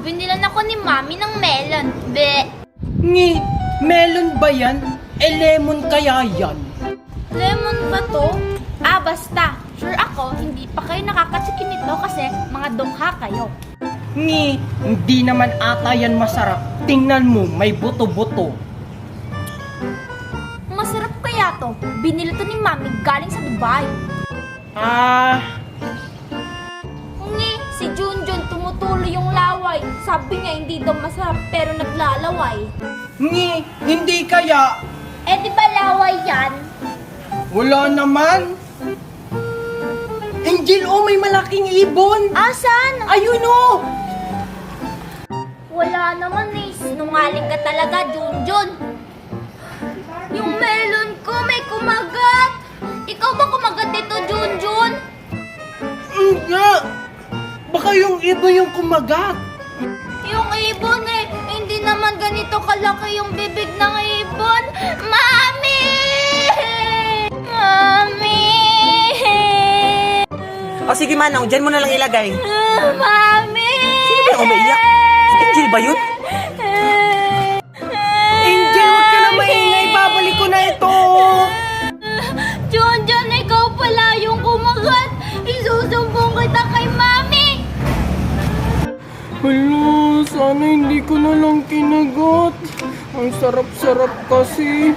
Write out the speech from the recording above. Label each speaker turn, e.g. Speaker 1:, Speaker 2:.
Speaker 1: Binilan ako ni Mami ng melon. Be.
Speaker 2: Ngi, melon ba yan? Lemon kaya yan?
Speaker 1: Lemon ba to? Basta. Sure ako, hindi pa kayo nakakatikim nito kasi mga dungha kayo.
Speaker 2: Ngi, hindi naman ata yan masarap. Tingnan mo, may buto-buto.
Speaker 1: Masarap kaya to. Binili to ni Mami galing sa Dubai. Si Junjun tumutuloy yung laway. Sabi niya hindi daw masarap pero naglalaway.
Speaker 2: Ngi, hindi kaya.
Speaker 1: Di ba laway yan?
Speaker 2: Wala naman. Angel, may malaking ibon.
Speaker 1: Saan?
Speaker 2: Ayun oh.
Speaker 1: Wala naman eh. Sinungaling ka talaga, Junjun. Yung melon ko may kumagat. Ikaw ba kumagat dito, Junjun?
Speaker 2: Nga. Baka yung ibon yung kumagat.
Speaker 1: Yung ibon hindi naman ganito kalaki yung bibig ng ibon. Mami! Mami!
Speaker 3: O sige Manong, dyan mo na lang ilagay.
Speaker 1: Mami!
Speaker 3: Sino ba yung umiiyak? Si Angel ba yun?
Speaker 2: Angel, huwag ka na maingay. Babalik ko na ito.
Speaker 1: Junjun, ikaw pala yung kumagat. Isusumbong kita kay Mami.
Speaker 2: Hala, sana hindi ko na lang kinagat. Ang sarap-sarap kasi.